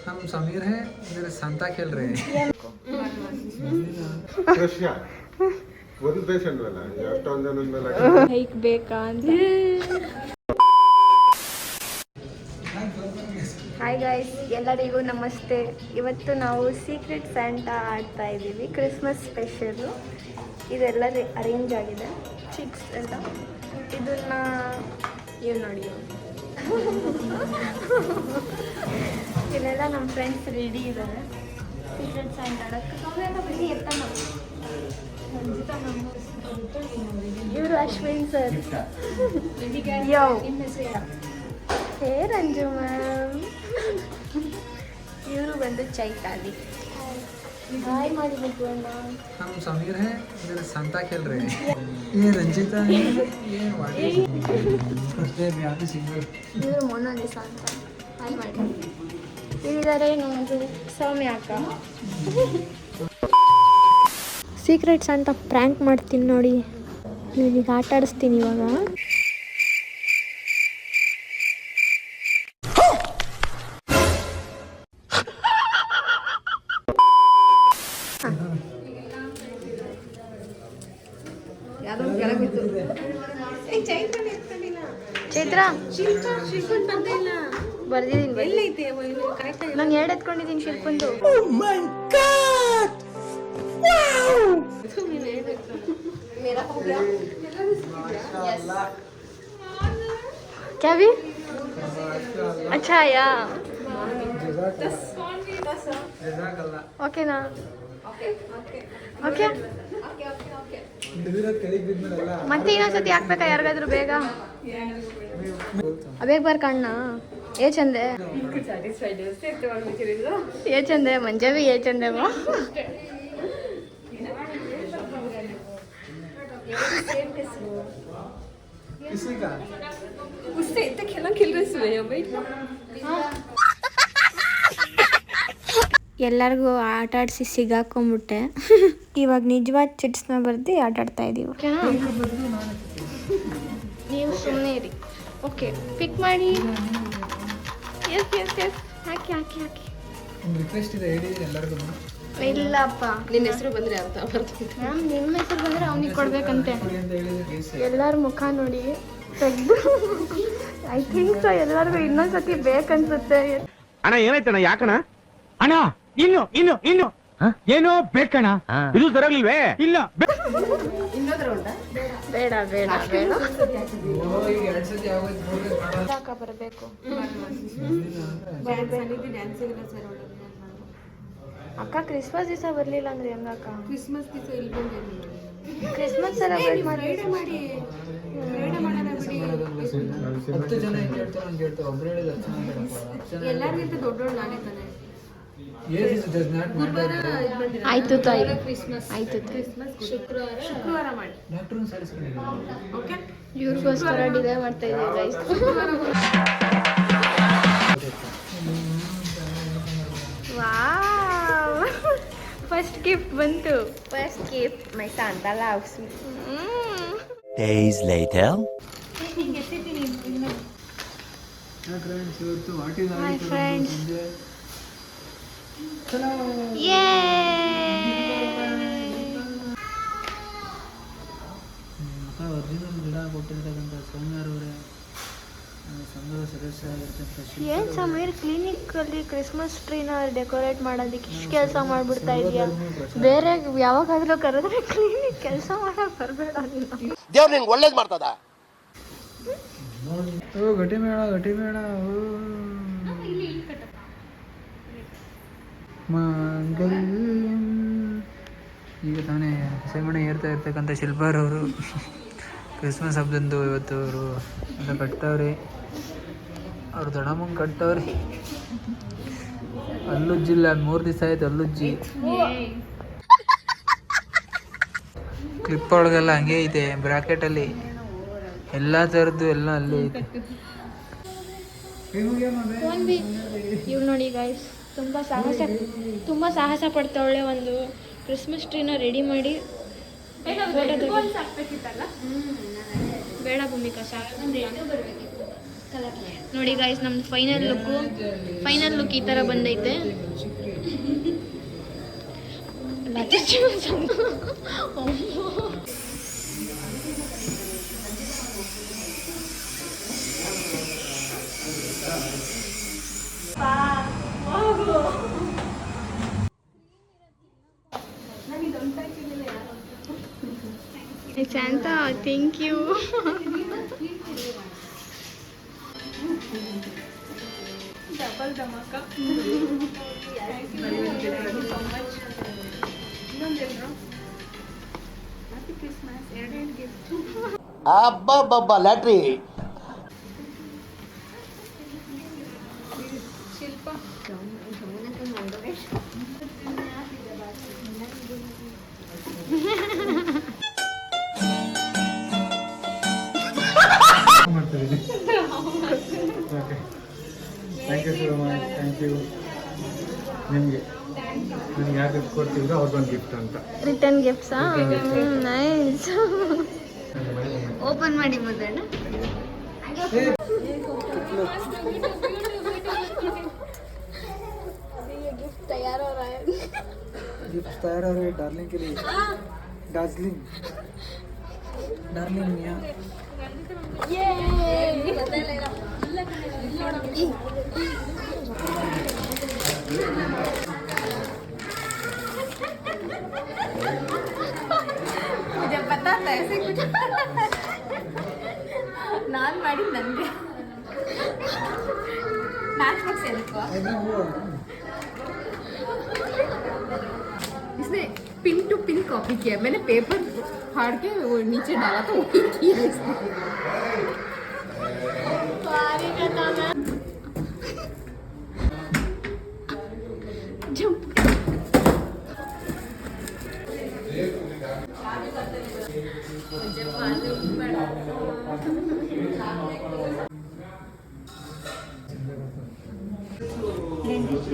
हम समीर हैं, मेरे सांता खेल रहे हैं। ರಷ್ಯಾ ಒಂದು ಪೇಷಂಟ್ ಅಲ್ಲ ಎಷ್ಟೊಂದು ಜನದ ಮೇಲೆ ಹೈಕ್ ಬೇಕಾ ಅಂತ. ಹಾಯ್ ಗೈಸ್, ಎಲ್ಲರಿಗೂ ನಮಸ್ತೆ. ಇವತ್ತು ನಾವು ಸೀಕ್ರೆಟ್ ಸ್ಯಾಂಟಾ ಆಡ್ತಾ ಇದ್ದೀವಿ. ಕ್ರಿಸ್ಮಸ್ ಸ್ಪೆಷಲು ಇದೆಲ್ಲ ಅರೇಂಜ್ ಆಗಿದೆ, ಚಿಕ್ಸ್ ಎಲ್ಲ. ಇದನ್ನ ಇವ್ ನೋಡಿ, ಇಲ್ಲೆಲ್ಲ ನಮ್ಮ ಫ್ರೆಂಡ್ಸ್ ರೆಡಿ ಇದ್ದಾರೆ ಸೀಕ್ರೆಟ್ ಸ್ಯಾಂಟಾ ಆಡೋಕ್ಕೆ. ನಾವೆಲ್ಲ ಬರೀ ಎತ್ತನ ಇವರು ಅಶ್ವಿನ್ ಸರ್. ಯೋ ಹೇ ರಂಜು ಮ್ಯಾಮ್. ಇವರು ಬಂದು ಚೈತಾಲಿ. ಹಾಯ್ ಮಾಡಿ ಮುಟ್ವಣ್ಣ. हम समीर हैं, मेरे सांता खेल रहे हैं। ये रंजिता है, ये सिंगर। ಇವರು ಮೊನಾಲಿಸಾ ಅಂತ. ಹಾಯ್ ಮಾಡಿ. ಇಲ್ಲಿದ್ದಾರೆ ನಮ್ಮದು ಸೌಮ್ಯ ಅಕ್ಕ. ಸೀಕ್ರೆಟ್ಸ್ ಅಂತ ಪ್ರ್ಯಾಂಕ್ ಮಾಡ್ತೀನಿ ನೋಡಿ. ನಿಮಗೆ ಆಟ ಆಡಿಸ್ತೀನಿ ಇವಾಗ. ಚೈತ್ರ ಬರ್ದಿದ್ದೀನಿ. ನಾನು ಎರಡು ಎತ್ಕೊಂಡಿದ್ದೀನಿ ಶಿಲ್ಪಂದು. क्या भी अच्छा या ಓಕೆನಾ? ಓಕೆ ಮತ್ತೆ ಇನ್ನೊಂದ್ಸತಿ ಹಾಕ್ಬೇಕಾ ಯಾರಿಗಾದ್ರು? ಬೇಗ ಬೇಗ ಬಾರ್ ಕಣ್ಣ. ಏ ಚಂದೆ ಏ ಚಂದೆ ಮಂಜಾವಿ ಏ ಚಂದೆ ಬಾ. किसी का उससे इतना खेला खेल रहे सुबह भाई. ಎಲ್ಲರಿಗೂ ಆಟ ಆಡಿಸಿ ಸಿಗಾಕೊಂಬಿಟ್ಟೆ. ಇವಾಗ ನಿಜವಾದ ಚಿಟ್ಸ್ನ ಬರ್ದು ಆಟ ಆಡ್ತಾ ಇದೀವಿ. ಓಕೆನಾ? ನೀವು ಸುಮ್ಮನೆ ಇರಿ. ಓಕೆ, ಪಿಕ್ ಮಾಡಿ. ಎಸ್ ಎಸ್ ಎಸ್ ಹಾಕಿ ಹಾಕಿ ಹಾಕಿ. ರಿಕ್ವೆಸ್ಟ್ ಇದೆ, ಹೇಳಿ ಎಲ್ಲರಿಗೂ. ಇಲ್ಲಪ್ಪ, ನಿನ್ನ ಹೆಸರು ಬಂದ್ರೆ ಅರ್ಥ ಬರ್ತದೆ. ಮ್ಯಾಮ್ ನಿಮ್ಮ ಹೆಸರು ಬಂದರೆ ಅವನಿಗೆ ಕೊಡ್ಬೇಕಂತೆ. ಎಲ್ಲರ ಮುಖ ನೋಡಿ ತೆಗ್ದು. ಐ ಥಿಂಕ್ ಸೊ ಎಲ್ಲರಿಗೂ ಇನ್ನೊಂದ್ಸತಿ ಬೇಕನ್ಸುತ್ತೆ. ಅಣ್ಣ ಏನಾಯ್ತಣ್ಣ? ಯಾಕಣ್ಣ ಅಣ್ಣ? ಇನ್ನು ಇನ್ನು ಇನ್ನು ಏನೋ ಬೇಕಣ್ಣ. ಇದು ತರಲಿಲ್ವೇ? ಇಲ್ಲ ಬೇಡ ಬೇಡ ಬೇಡ. ಈಗ 2 ಸತಿ ಆಗೋಯ್ತು. ಅಕ್ಕ ಬರಬೇಕು. ಅಕ್ಕ ಕ್ರಿಸ್ಮಸ್ ದಿವಸ ಬರಲಿಲ್ಲ ಅಂದ್ರೆ ಹೆಂಗಕ್ಕ? ಕ್ರಿಸ್ಮಸ್ ದಿವಸ ಇಲ್ಲಿ ಬಂದೆ. ಕ್ರಿಸ್ಮಸ್ ಸೆಲೆಬ್ರೇಟ್ ಮಾಡಿ 10 ಜನ ಹಿಂಗೆ ಹೇಳ್ತಾರೆ, ಹಂಗೆ ಹೇಳ್ತಾರೆ. ಒಬ್ರು ಹೇಳಿದ 10 ಜನ ಹೇಳ್ತಾರೆ. ಎಲ್ಲರಿಗಿಂತ ದೊಡ್ಡೋಳು ನಾನೇ ತಾನೆ. ಆಯ್ತು ತಾಯಿ, ಕ್ರಿಸ್ಮಸ್ ಆಯ್ತು ಕ್ರಿಸ್ಮಸ್ ಶುಕ್ರವಾರ ಮಾಡಿ. ಡಾಕ್ಟರ್ನ ಸೇರಿಸ್ಕೊಂಡಿದ್ದೀನಿ. ಓಕೆ, ಇವ್ರಿಗೋಸ್ಕರ ಡಿಲೇ ಮಾಡ್ತಾ ಇದ್ದೀವಿ ಗೈಸ್. ವಾವ್, ಫಸ್ಟ್ ಗಿಫ್ಟ್ ಬಂತು. First gift my Santa loves me. Days later. Friends, ಇವತ್ತು ವಾಟ್ ಇಸ್ Hi friends. ಯೇ ಒರಿಜಿನಲ್ ಗಿಡ ಕೊಟ್ಟಿರ್ತಕ್ಕಂಥ ಸೌಮ್ಯರವರೇ, ಸಂಘದ ಸದಸ್ಯರಾಗಿರ್ತಕ್ಕಂಥ ಏನ್ ಸಮೀರ್, ಕ್ಲಿನಿಕಲ್ಲಿ ಕ್ರಿಸ್ಮಸ್ ಟ್ರೀನ ಡೆಕೋರೇಟ್ ಮಾಡೋದಕ್ಕೆ ಇಷ್ಟು ಕೆಲಸ ಮಾಡ್ಬಿಡ್ತಾ ಇದೆಯಾ? ಬೇರೆ ಯಾವಾಗಾದ್ರೂ ಕರೆದ್ರೆ ಕ್ಲಿನಿಕ್ ಕೆಲಸ ಮಾಡಕ್ ಬರಬೇಡ ನೀನು. ದೇವ್ರು ನಿಂಗೆ ಒಳ್ಳೇದು ಮಾಡ್ತದ. ಓ ಗಟ್ಟಿ ಮೇಳ, ಗಟ್ಟಿ ಮೇಳ. ಮಂಗಲ್ಯಂ. ಈಗ ತಾನೇ ಸೆಮಣೆ ಏರ್ತಾ ಇರ್ತಕ್ಕಂಥ ಶಿಲ್ಪಾರವರು ಕ್ರಿಸ್ಮಸ್ ಹಬ್ಬದಂದು ಇವತ್ತು ಅವರು ಎಲ್ಲ ಕಟ್ತಾವ್ರಿ. ಅವ್ರು ದೊಡ್ಡಮ್ಮಂಗೆ ಕಟ್ತಾವ್ರಿ. ಅಲ್ಲುಜ್ಜಿಲ್ಲ, 3 ದಿವಸ ಆಯ್ತು ಅಲ್ಲುಜ್ಜಿ. ಕ್ಲಿಪ್ ಒಳಗೆಲ್ಲ ಹಂಗೆ ಐತೆ, ಬ್ರಾಕೆಟಲ್ಲಿ ಎಲ್ಲ ಥರದ್ದು ಎಲ್ಲ ಅಲ್ಲೇ ಐತೆ. ಇವ್ ನೋಡಿ ಗೈಸ್, ತುಂಬ ಸಾಹಸ ಪಡ್ತಾವಳೆ. ಒಂದು ಕ್ರಿಸ್ಮಸ್ ಟ್ರೀನ ರೆಡಿ ಮಾಡಿ ಬೇಡ ಭೂಮಿಕಾ ಸಾಕು. ನೋಡಿ ಗಾಯ್ಸ್, ನಮ್ಮ ಫೈನಲ್ ಲುಕ್ ಈ ಥರ ಬಂದೈತೆ. Santa, thank you. Double dhamaka. Thank you so much. Happy Christmas. ಎರಡು gift. ಅಬ್ಬಬ್ಬಬ್ಬ lottery. Shilpa. Thank you so much. Thank you. ನಿಮಗೆ ನನಗೆ ಯಾರು ಗಿಫ್ಟ್ ಕೊಡ್ತಿದ್ರು ಅವ್ರಿಗೊಂದು ಗಿಫ್ಟ್ ಅಂತ. ರಿಟರ್ನ್ ಗಿಫ್ಟ್ಸಾ? ನೈಸ್. ಓಪನ್ ಮಾಡಿ ಮೊದಲ. गिफ्ट तैयार हो रहा है. गिफ्ट तैयार हो रहे हैं डार्लिंग के लिए. डार्लिंग मियाँ. मुझे पता था ऐसे कुछ ನಾನು ಮಾಡಿದ್ದು ನನಗೆ मैच बॉक्स है देखो. इसने पिन टू पिन कॉपी किया. मैंने पेपर फाड़ के वो नीचे डाला तो वही किया इसने.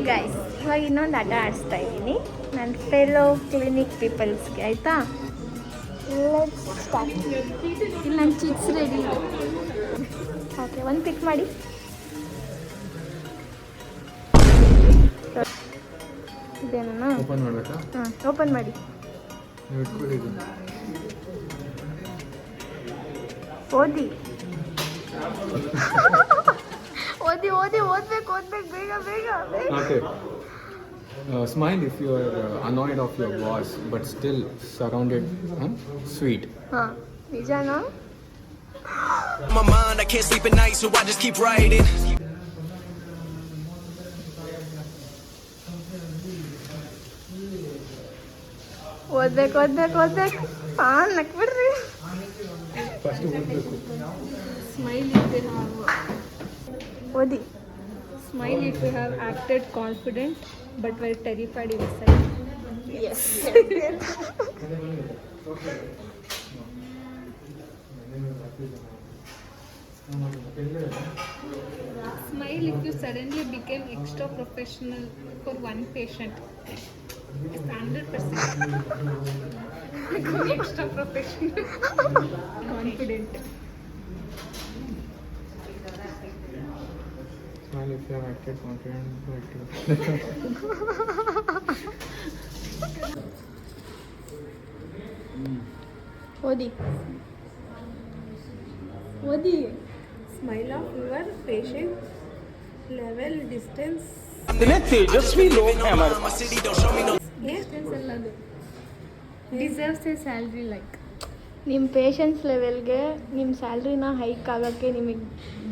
ಗೈಸ್, ಇವಾಗ ಇನ್ನೊಂದು ಆಟ ಆಡಿಸ್ತಾ ಇದ್ದೀನಿ ನನ್ನ ಫೆಲೋ ಕ್ಲಿನಿಕ್ ಪೀಪಲ್ಸ್ಗೆ, ಆಯಿತಾ? ಇಲ್ಲಿ ನನ್ನ ಚಿಪ್ಸ್ ರೆಡಿ ಇದೆ. ಓಕೆ, ಒಂದು ಪಿಕ್ ಮಾಡಿ. ಇದೇನಾ? ಓಪನ್ ಮಾಡಬೇಕಾ? ಹಾಂ, ಓಪನ್ ಮಾಡಿ. ನೀವು ಇಟ್ಕೊಳ್ಳಿ ಇದು. ಓದಿ ಓದ್ಬೇಕು ಬೇಗ ಬೇಗ. Okay. Smile if you are annoyed of your boss, but still surrounded sweet. ಹಾಂ, ನಿಜನಾ? My mind, I can't sleep at night, so I just keep writing. ಓದ್ಬೇಕು. ಹಾಂ, ನಕ್ಬಿಡ್ರಿ. ಫಸ್ಟ್ ಓದಬೇಕು. Smile if you have ಓದಿ. smile if you have acted confident but were terrified inside. Yes. Smile if you suddenly became extra professional for one patient. 100% extra professional, confident. Smile if you have acted confident. ಓದಿ. Smile of your patient, level distance. तेजस्वी लोग हैं हमारे पास. Distance alladu. Deserves a salary like. ನಿಮ್ಮ patience ಲೆವೆಲ್ಗೆ ನಿಮ್ಮ ಸ್ಯಾಲ್ರಿನ hike ಆಗೋಕ್ಕೆ ನಿಮಗೆ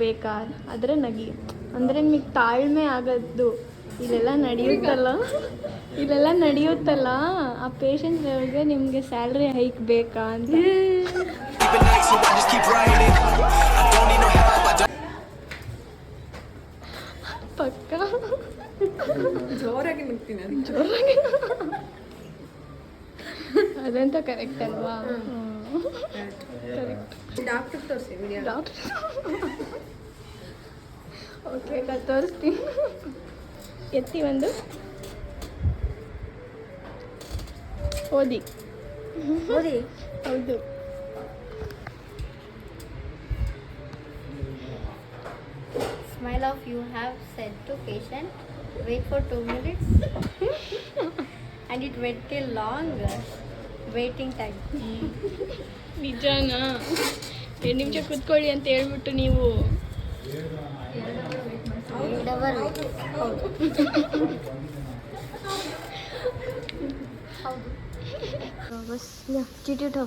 ಬೇಕಾ? ಆದರೆ ನಗಿ, ಅಂದರೆ ನಿಮಗೆ ತಾಳ್ಮೆ ಆಗೋದು ಇಲ್ಲೆಲ್ಲ ನಡೆಯುತ್ತಲ್ಲ, ಆ ಪೇಷನ್ಸ್ ಲೆವೆಲ್ಗೆ ನಿಮಗೆ ಸ್ಯಾಲ್ರಿ ಹೈಕ್ ಬೇಕಾ ಅಂತ. ಪಕ್ಕ ಜೋರಾಗಿ ನಿಂತೀನಿ ಅದಕ್ಕೆ. ಜೋರಾಗಿ. ಅದಂತ ಕರೆಕ್ಟ್ ಅಲ್ವಾ? ಕರೆಕ್ಟ್. ಡಾಕ್ಟರ್ ತೋರಿಸಿ ವಿಡಿಯೋ. ಡಾಕ್ಟರ್. ಓಕೆ, ತೋರಿಸ್ತೀನಿ. ಎತ್ತಿ ಒಂದು. ಓದಿ. ಹೌದು. of you have said to patient, wait for 2 minutes. And it went till long waiting time. ನಿಜನಾ 2 ನಿಮಿಷ ಕೂತ್ಕೊಳ್ಳಿ ಅಂತ ಹೇಳ್ಬಿಟ್ಟು ನೀವು 8 hour ಹೌದು. ಹೌದು ಬಸ್ ಚೀಟಿ ಉಠೋ.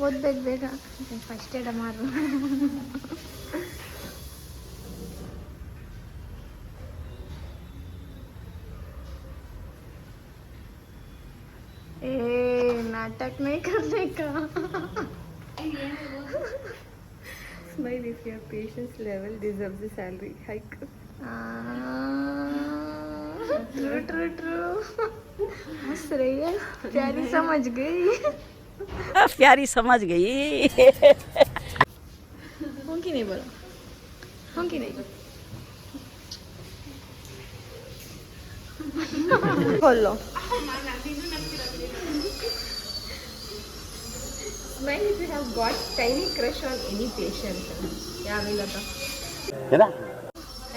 ಓದ್ಬೇಕು ಬೇಗ, ಫಸ್ಟ್ ಏಡ ಮಾರು. ए नाटक नहीं करने का. Smile if your patience level deserves a salary hike. True true true. हंस रही है, प्यारी समझ गई. प्यारी समझ गई. हूँ कि नहीं बोलो, हूँ कि नहीं बोलो. Smile if you have got tiny crush on any patient. क्या मिला था?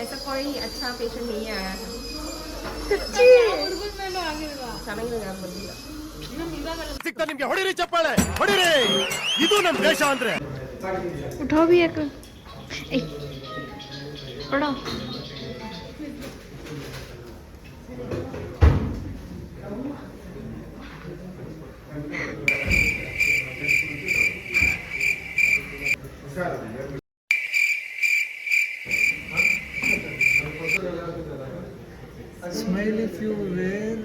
ऐसा कोई अच्छा पेशेंट नहीं आया था. ಚೆನ್ನಾಗಿರೋ ಬಂದಿಲ್ಲ. ಸಿಕ್ತಾ ನಿಮ್ಗೆ ಹೊಡಿರಿ ಚಪ್ಪಾಳೆ ಹೊಡಿರಿ. ಇದು ನಮ್ಮ ದೇಶ ಅಂದ್ರೆ. उठाओ भी एक. पढ़ो. Smile if you were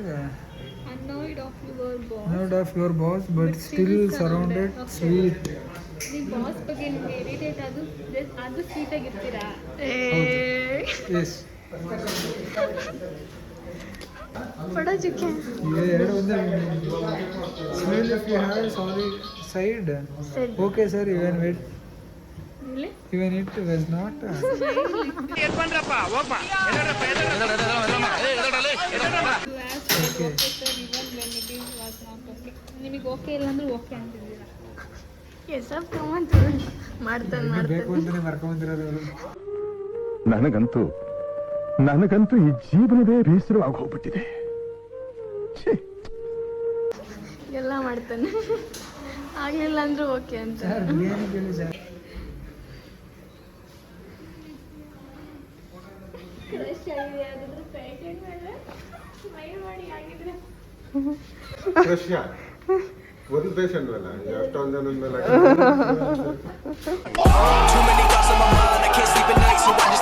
annoyed of your boss. not of your boss but still surrounded sweet. ನಿಮ್ಮ ಬಾಸ್ ಬಗ್ಗೆ ನಿಮ್ಗೆ ಇರಿಟೇಟ್ ಅದು ಸ್ವೀಟ್ ಆಗಿರ್ತೀರಾ? Yes. पढ़ो चुके. ये ಎರಡು ಒಂದೇ. Smile if you have sorry side. Okay sir, even wait. Even it was not. ನಿಮಗೆ ಓಕೆ ಇಲ್ಲ ಅಂದ್ರೆ ಓಕೆ ಅಂತಿದ್ದೀರಾ? सब कमंत ಮಾಡ್ತಾನೆ ಬೇಕು ಅಂತಾನೆ ಮರ್ಕೊಂಡ್ಬಂದಿರೋದು ಅವರು. ನನಗಂತೂ ಈ ಜೀವನವೇ ಬೇಸರವಾಗಿ ಹೋಗ್ಬಿಟ್ಟಿದೆ. ಎಲ್ಲ ಮಾಡ್ತಾನೆ, ಆಗ್ಲಿಲ್ಲ ಅಂದ್ರೆ ಓಕೆ ಅಂತ. ಸರ್ ಬಿರಿಯಾನಿ ಕೇಳಿ ಸರ್. ಕ್ರಶ್ ಒಂದು ಪೇಷಂಟ್ ಅಲ್ಲ, ಎಷ್ಟೊಂದು ಜನದ ಮೇಲೆ Too many thoughts on my mind, I can't sleep at night, so I just